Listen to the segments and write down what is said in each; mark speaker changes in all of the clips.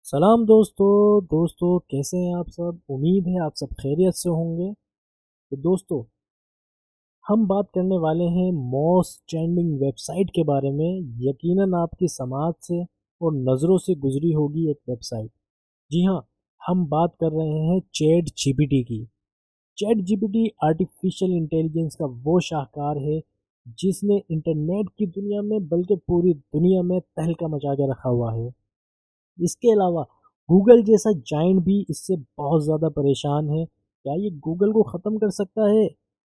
Speaker 1: सलाम दोस्तों कैसे हैं आप सब। उम्मीद है आप सब खैरियत से होंगे। तो दोस्तों, हम बात करने वाले हैं मोस्ट ट्रेंडिंग वेबसाइट के बारे में। यकीनन आपकी समाज से और नज़रों से गुजरी होगी एक वेबसाइट। जी हाँ, हम बात कर रहे हैं चैट जीपीटी की। चैट जीपीटी आर्टिफिशियल इंटेलिजेंस का वो शाहकार है जिसने इंटरनेट की दुनिया में बल्कि पूरी दुनिया में तहलका मचा के रखा हुआ है। इसके अलावा गूगल जैसा जाइंट भी इससे बहुत ज़्यादा परेशान है। क्या ये गूगल को ख़त्म कर सकता है?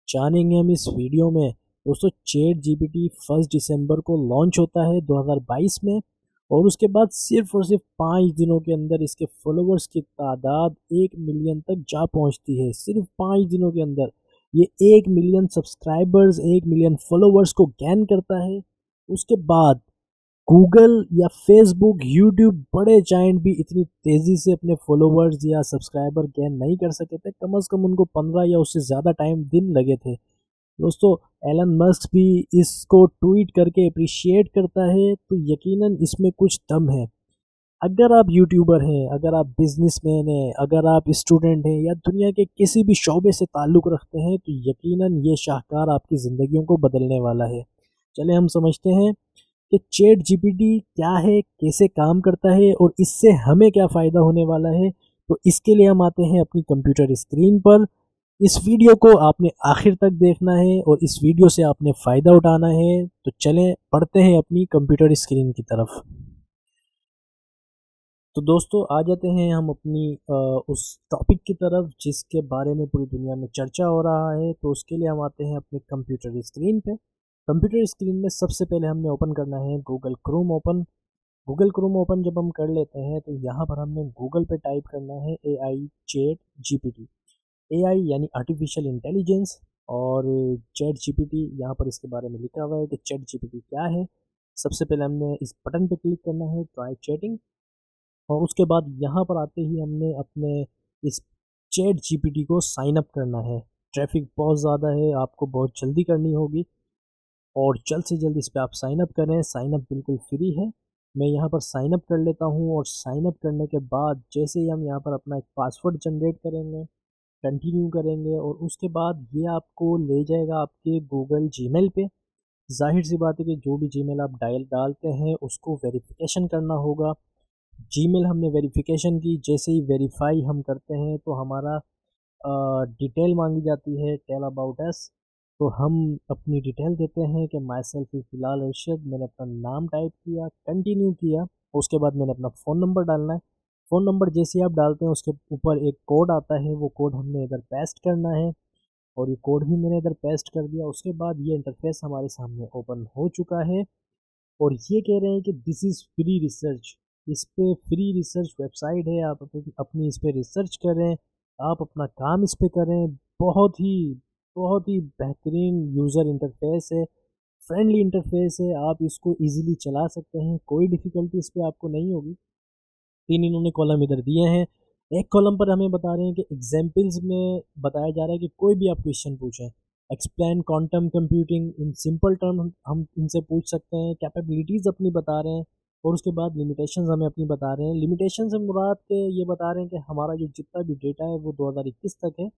Speaker 1: जानेंगे हम इस वीडियो में। दोस्तों, चैट जीपीटी 1 दिसंबर को लॉन्च होता है 2022 में, और उसके बाद सिर्फ और सिर्फ 5 दिनों के अंदर इसके फॉलोअर्स की तादाद 1 मिलियन तक जा पहुंचती है। सिर्फ 5 दिनों के अंदर ये 1 मिलियन सब्सक्राइबर्स, 1 मिलियन फॉलोअर्स को गैन करता है। उसके बाद गूगल या फेसबुक, यूट्यूब, बड़े जाइंट भी इतनी तेज़ी से अपने फॉलोवर्स या सब्सक्राइबर गेन नहीं कर सके थे। कम से कम उनको 15 या उससे ज़्यादा दिन लगे थे। दोस्तों, एलन मस्क भी इसको ट्वीट करके अप्रिशिएट करता है, तो यकीनन इसमें कुछ दम है। अगर आप यूट्यूबर हैं, अगर आप बिजनेसमैन हैं, अगर आप स्टूडेंट हैं या दुनिया के किसी भी शोबे से ताल्लुक़ रखते हैं, तो यकीनन ये शाहकार आपकी ज़िंदगियों को बदलने वाला है। चले हम समझते हैं कि चैट जीपीटी क्या है, कैसे काम करता है और इससे हमें क्या फ़ायदा होने वाला है। तो इसके लिए हम आते हैं अपनी कंप्यूटर स्क्रीन पर। इस वीडियो को आपने आखिर तक देखना है और इस वीडियो से आपने फ़ायदा उठाना है। तो चलें पढ़ते हैं अपनी कंप्यूटर स्क्रीन की तरफ। तो दोस्तों, आ जाते हैं हम अपनी उस टॉपिक की तरफ जिसके बारे में पूरी दुनिया में चर्चा हो रहा है। तो उसके लिए हम आते हैं अपनी कंप्यूटर स्क्रीन पे। कंप्यूटर स्क्रीन में सबसे पहले हमने ओपन करना है Google Chrome open. Google Chrome open जब हम कर लेते हैं तो यहाँ पर हमने गूगल पे टाइप करना है AI चैट जीपीटी। AI यानी आर्टिफिशियल इंटेलिजेंस, और चैट जीपीटी यहाँ पर इसके बारे में लिखा हुआ है कि चैट जीपीटी क्या है। सबसे पहले हमने इस बटन पे क्लिक करना है, ट्राई चैटिंग, और उसके बाद यहाँ पर आते ही हमने अपने इस चैट जीपीटी को साइन अप करना है। ट्रैफिक बहुत ज़्यादा है, आपको बहुत जल्दी करनी होगी और जल्द से जल्द इस पर आप साइन अप करें। साइन अप बिल्कुल फ्री है। मैं यहाँ पर साइन अप कर लेता हूँ, और साइन अप करने के बाद जैसे ही हम यहाँ पर अपना एक पासवर्ड जनरेट करेंगे, कंटिन्यू करेंगे, और उसके बाद ये आपको ले जाएगा आपके गूगल जीमेल पे। जाहिर सी बात है कि जो भी जीमेल आप डालते हैं उसको वेरिफिकेशन करना होगा। जीमेल हमने वेरिफिकेशन की, जैसे ही वेरीफाई हम करते हैं तो हमारा डिटेल मांगी जाती है, टेल अबाउट अस। तो हम अपनी डिटेल देते हैं कि my self is Bilal Arshad. मैंने अपना नाम टाइप किया, कंटिन्यू किया, उसके बाद मैंने अपना फ़ोन नंबर डालना है। फ़ोन नंबर जैसे ही आप डालते हैं उसके ऊपर एक कोड आता है, वो कोड हमने इधर पेस्ट करना है, और ये कोड भी मैंने इधर पेस्ट कर दिया। उसके बाद ये इंटरफेस हमारे सामने ओपन हो चुका है, और ये कह रहे हैं कि दिस इज़ फ्री रिसर्च। इस पे फ्री रिसर्च वेबसाइट है, आप अपनी इस पे रिसर्च करें, आप अपना काम इस पे करें। बहुत ही बेहतरीन यूज़र इंटरफेस है, फ्रेंडली इंटरफेस है, आप इसको इजीली चला सकते हैं, कोई डिफ़िकल्टी इस पे आपको नहीं होगी। 3 इन्होंने कॉलम इधर दिए हैं। एक कॉलम पर हमें बता रहे हैं कि एग्जाम्पल्स में बताया जा रहा है कि कोई भी आप क्वेश्चन पूछें। Explain quantum computing in simple term हम इनसे पूछ सकते हैं। कैपेबिलिटीज़ अपनी बता रहे हैं, और उसके बाद लिमिटेशंस हमें अपनी बता रहे हैं। लिमिटेशन से मुराद के ये बता रहे हैं कि हमारा जो जितना भी डेटा है वो 2021 तक है।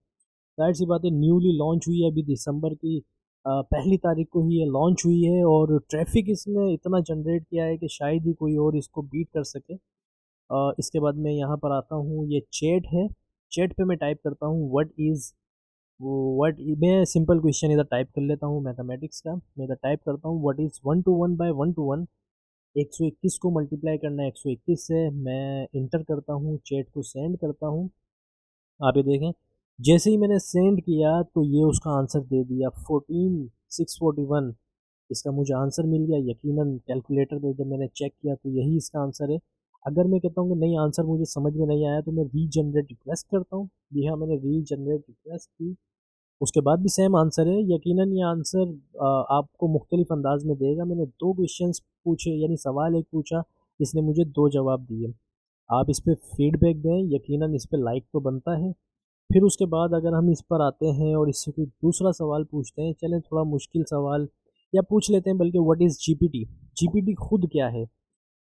Speaker 1: जाहिर सी बात है, न्यूली लॉन्च हुई है, अभी दिसंबर की पहली तारीख को ही ये लॉन्च हुई है, और ट्रैफिक इसने इतना जनरेट किया है कि शायद ही कोई और इसको बीट कर सके। इसके बाद मैं यहाँ पर आता हूँ, ये चैट है। चैट पे मैं टाइप करता हूँ मैं सिंपल क्वेश्चन इधर टाइप कर लेता हूँ मैथमेटिक्स का। मैं इधर टाइप करता हूँ what is 1 to 1 by 1 to 1। 121 को मल्टीप्लाई करना है 121 से। मैं इंटर करता हूँ, चैट को सेंड करता हूँ। आप ये देखें, जैसे ही मैंने सेंड किया तो ये उसका आंसर दे दिया 14641। इसका मुझे आंसर मिल गया। यकीनन कैलकुलेटर पे जब मैंने चेक किया तो यही इसका आंसर है। अगर मैं कहता हूँ कि नहीं, आंसर मुझे समझ में नहीं आया, तो मैं रीजनरेट रिक्वेस्ट करता हूँ। जी हाँ, मैंने रीजनरेट रिक्वेस्ट की, उसके बाद भी सेम आंसर है। यकीनन ये आंसर आपको मुख्तलिफ अंदाज में देगा। मैंने 2 क्वेश्चंस पूछे, यानी सवाल एक पूछा, इसने मुझे 2 जवाब दिए। आप इस पर फीडबैक दें, यकीनन इस पर लाइक तो बनता है। फिर उसके बाद अगर हम इस पर आते हैं और इससे कोई दूसरा सवाल पूछते हैं, चलें थोड़ा मुश्किल सवाल या पूछ लेते हैं, बल्कि व्हाट इज़ जीपीटी। जीपीटी खुद क्या है?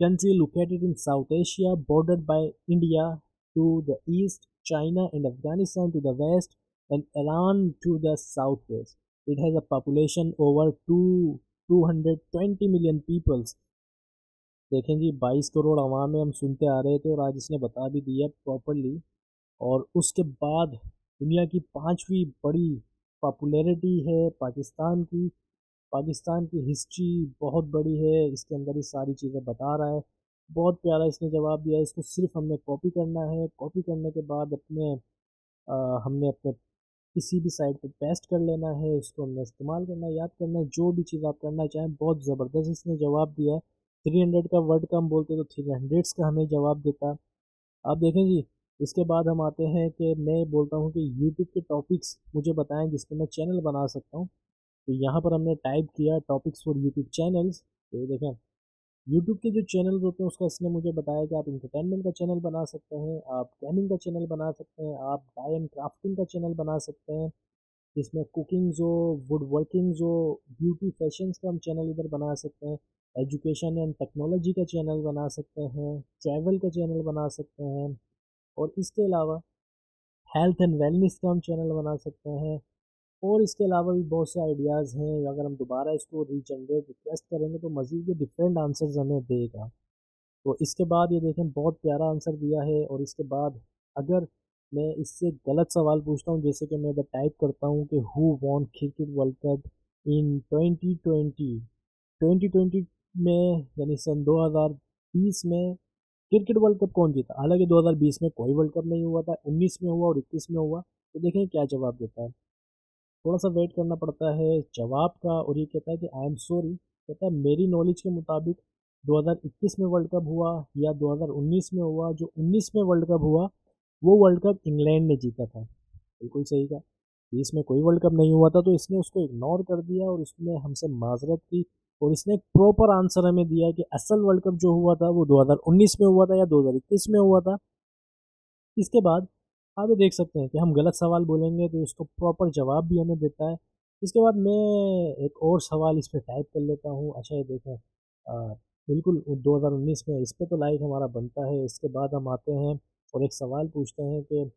Speaker 1: country located in South Asia, bordered by India to the east, China and Afghanistan to the west, and Iran to the southwest. It has a population over 220 million people. देखें जी 22 करोड़ अवाम में हम सुनते आ रहे थे और आज इसने बता भी दिया प्रॉपरली। और उसके बाद दुनिया की 5वीं बड़ी पॉपुलैरिटी है पाकिस्तान की। पाकिस्तान की हिस्ट्री बहुत बड़ी है, इसके अंदर ही सारी चीज़ें बता रहा है। बहुत प्यारा इसने जवाब दिया। इसको सिर्फ हमने कॉपी करना है, कॉपी करने के बाद हमने अपने किसी भी साइट पे पेस्ट कर लेना है, इसको हमने इस्तेमाल करना है, याद करना है, जो भी चीज़ आप करना चाहें। बहुत ज़बरदस्त इसने जवाब दिया है। 300 का वर्ड का हम बोलते तो 300 का हमें जवाब देता। आप देखें जी, इसके बाद हम आते हैं कि मैं बोलता हूँ कि यूट्यूब के टॉपिक्स मुझे बताएं जिस पर मैं चैनल बना सकता हूँ। तो यहाँ पर हमने टाइप किया टॉपिक्स फॉर यूट्यूब चैनल्स। तो ये देखें यूट्यूब के जो चैनल होते हैं उसका इसने मुझे बताया कि आप इंटरटेनमेंट का चैनल बना सकते हैं, आप गेमिंग का चैनल बना सकते हैं, आप डाई एंड क्राफ्टिंग का चैनल बना सकते हैं, जिसमें कुकिंग्स हो, वुड वर्किंग्स हो, ब्यूटी फैशंस का हम चैनल इधर बना सकते हैं, एजुकेशन एंड टेक्नोलॉजी का चैनल बना सकते हैं, ट्रैवल का चैनल बना सकते हैं, और इसके अलावा हेल्थ एंड वेलनेस का हम चैनल बना सकते हैं। और इसके अलावा भी बहुत से आइडियाज़ हैं। अगर हम दोबारा इसको रीजनरेट रिक्वेस्ट करेंगे तो मज़ीद ये डिफरेंट आंसर्स हमें देगा। तो इसके बाद ये देखें बहुत प्यारा आंसर दिया है। और इसके बाद अगर मैं इससे गलत सवाल पूछता हूँ, जैसे कि मैं इधर टाइप करता हूँ कि who won cricket world cup in 2020 में, यानी सन 2020 में क्रिकेट वर्ल्ड कप कौन जीता। हालांकि 2020 में कोई वर्ल्ड कप नहीं हुआ था, 19 में हुआ और 21 में हुआ। तो देखें क्या जवाब देता है। थोड़ा सा वेट करना पड़ता है जवाब का। और ये कहता है कि आई एम सॉरी, कहता है मेरी नॉलेज के मुताबिक 2021 में वर्ल्ड कप हुआ या 2019 में हुआ। जो 19 में वर्ल्ड कप हुआ वो वर्ल्ड कप इंग्लैंड ने जीता था। बिल्कुल सही कहा। 20 में कोई वर्ल्ड कप नहीं हुआ था, तो इसने उसको इग्नोर कर दिया और उसने हमसे माजरत की। और इसने एक प्रॉपर आंसर हमें दिया कि असल वर्ल्ड कप जो हुआ था वो 2019 में हुआ था या 2021 में हुआ था। इसके बाद आप ये देख सकते हैं कि हम गलत सवाल बोलेंगे तो उसको प्रॉपर जवाब भी हमें देता है। इसके बाद मैं एक और सवाल इस पर टाइप कर लेता हूँ। अच्छा ये देखें बिल्कुल 2019 में, इस पर तो लाइक हमारा बनता है। इसके बाद हम आते हैं और एक सवाल पूछते हैं कि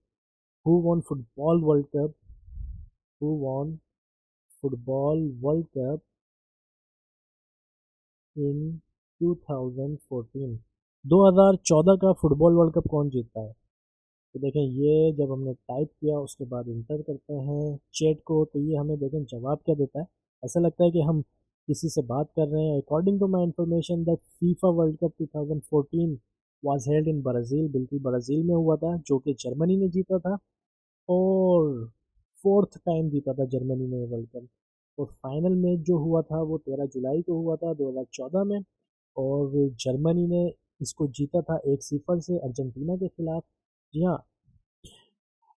Speaker 1: who won football world cup, who won football world cup in 2014, 2014 का फुटबॉल वर्ल्ड कप कौन जीतता है। तो देखें ये जब हमने टाइप किया उसके बाद इंटर करते हैं चैट को, तो ये हमें देखें जवाब क्या देता है। ऐसा लगता है कि हम किसी से बात कर रहे हैं। According to my information the FIFA world cup 2014 was held in Brazil. बिल्कुल ब्राज़ील में हुआ था, जो कि जर्मनी ने जीता था। और फोर्थ टाइम जीता था जर्मनी ने वर्ल्ड कप। और फाइनल मैच जो हुआ था वो 13 जुलाई को हुआ था 2014 में। और जर्मनी ने इसको जीता था 1-0 से अर्जेंटीना के खिलाफ। जी हाँ,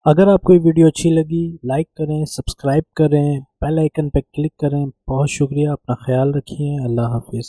Speaker 1: अगर आपको ये वीडियो अच्छी लगी लाइक करें, सब्सक्राइब करें, बेल आइकन पर क्लिक करें। बहुत शुक्रिया, अपना ख्याल रखिए। अल्लाह हाफिज़।